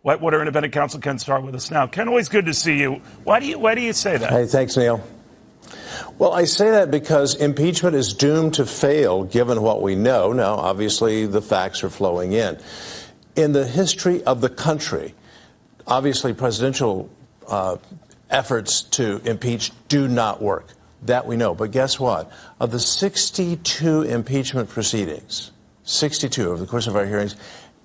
Whitewater Independent Counsel Ken Starr with us now. Ken, always good to see you. Why do you say that? Hey, thanks, Neil. Well, I say that because impeachment is doomed to fail given what we know. Now, obviously, the facts are flowing in. In the history of the country, obviously, presidential efforts to impeach do not work. That we know. But guess what? Of the 62 impeachment proceedings, 62 over the course of our hearings,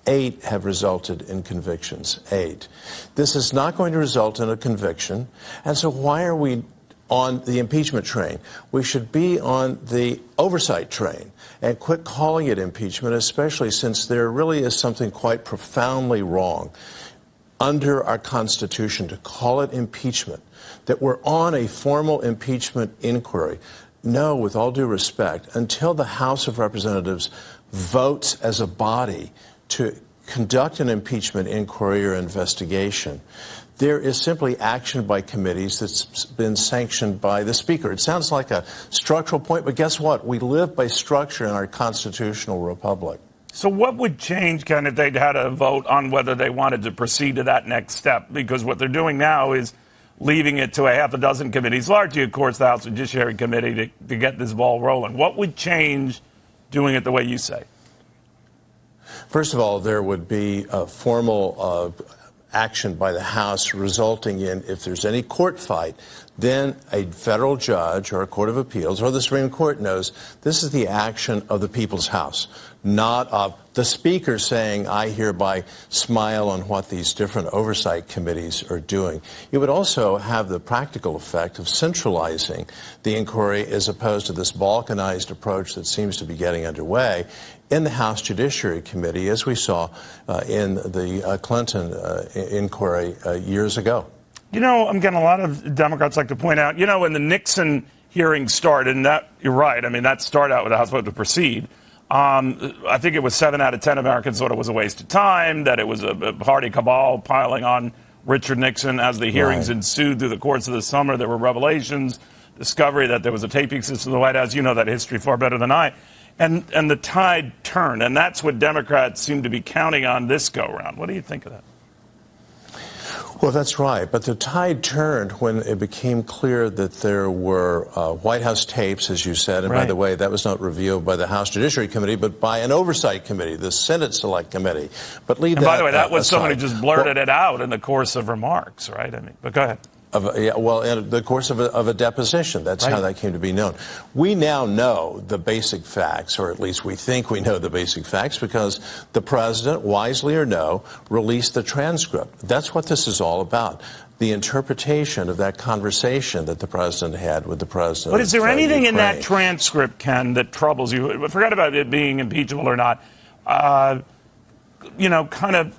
8 have resulted in convictions. 8. This is not going to result in a conviction. And so why are we on the impeachment train? We should be on the oversight train and quit calling it impeachment, especially since there really is something quite profoundly wrong under our Constitution to call it impeachment, that we're on a formal impeachment inquiry. No, with all due respect, until the House of Representatives votes as a body to conduct an impeachment inquiry or investigation, there is simply action by committees that's been sanctioned by the Speaker. It sounds like a structural point, but guess what? We live by structure in our constitutional republic. So what would change, Ken, if they'd had a vote on whether they wanted to proceed to that next step? Because what they're doing now is leaving it to a half a dozen committees, largely, of course, the House Judiciary Committee, to get this ball rolling. What would change doing it the way you say? First of all, there would be a formal action by the House resulting in, if there's any court fight, then a federal judge or a court of appeals or the Supreme Court knows this is the action of the people's House, not of the Speaker saying, I hereby smile on what these different oversight committees are doing. It would also have the practical effect of centralizing the inquiry as opposed to this balkanized approach that seems to be getting underway in the House Judiciary Committee, as we saw in the Clinton inquiry years ago. You know, I'm getting a lot of Democrats like to point out, you know, when the Nixon hearing started, and that, you're right, I mean, that started out with the House vote to proceed. I think it was 7 out of 10 Americans thought it was a waste of time, that it was a party cabal piling on Richard Nixon. As the hearings ensued through the course of the summer, there were revelations, discovery that there was a taping system in the White House. You know that history far better than I. And the tide turned, and that's what Democrats seem to be counting on this go-round. What do you think of that? Well, that's right. But the tide turned when it became clear that there were White House tapes, as you said. And by the way, that was not revealed by the House Judiciary Committee, but by an oversight committee, the Senate Select Committee. But leave and that by the way, that was aside. Somebody just blurted it out in the course of remarks, right? I mean, but go ahead. In the course of a deposition. That's how that came to be known. We now know the basic facts, or at least we think we know the basic facts, because the president, wisely or no, released the transcript. That's what this is all about. The interpretation of that conversation that the president had with the president. But is there anything Ukraine. in that transcript, Ken, that troubles you? Forget about it being impeachable or not. You know, kind of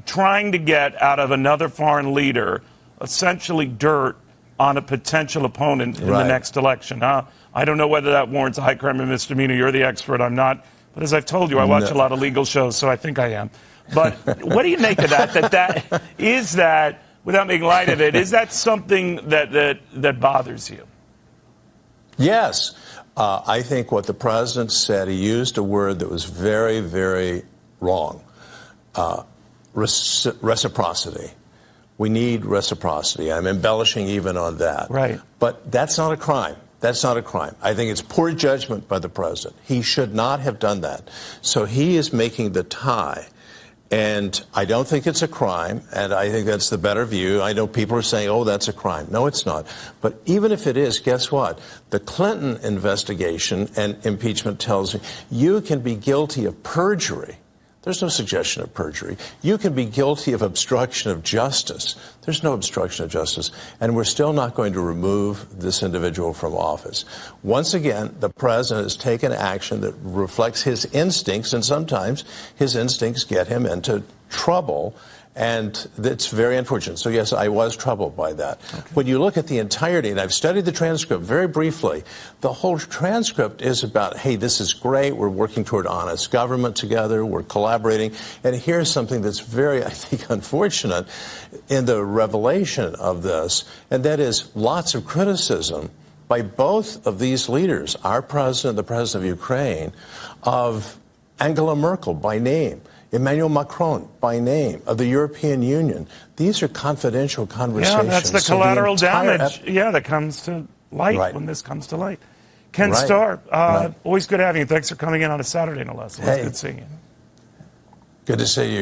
trying to get out of another foreign leader essentially dirt on a potential opponent in the next election. I don't know whether that warrants a high crime or misdemeanor. You're the expert. I'm not. But as I've told you, I watch a lot of legal shows, so I think I am. But what do you make of that? Is that, without making light of it, is that something that bothers you? Yes. I think what the president said, he used a word that was very, very wrong. Reciprocity. We need reciprocity. I'm embellishing even on that. Right. But that's not a crime. That's not a crime. I think it's poor judgment by the president. He should not have done that. So he is making the tie. And I don't think it's a crime, and I think that's the better view. I know people are saying, oh, that's a crime. No, it's not. But even if it is, guess what? The Clinton investigation and impeachment tells you can be guilty of perjury. There's no suggestion of perjury. You can be guilty of obstruction of justice. There's no obstruction of justice. And we're still not going to remove this individual from office. Once again, the president has taken action that reflects his instincts, and sometimes his instincts get him into trouble. And it's very unfortunate. So, yes, I was troubled by that. Okay. When you look at the entirety, and I've studied the transcript very briefly, the whole transcript is about, hey, this is great. We're working toward honest government together. We're collaborating. And here's something that's very, I think, unfortunate in the revelation of this, and that is lots of criticism by both of these leaders, our president, the president of Ukraine, of Angela Merkel by name. Emmanuel Macron by name, of the European Union. These are confidential conversations. Yeah, that's the So collateral entire damage. That comes to light Right. when this comes to light. Ken Right. Starr, Right. always good having you. Thanks for coming in on a Saturday, no less. Always good seeing you. Good to see you.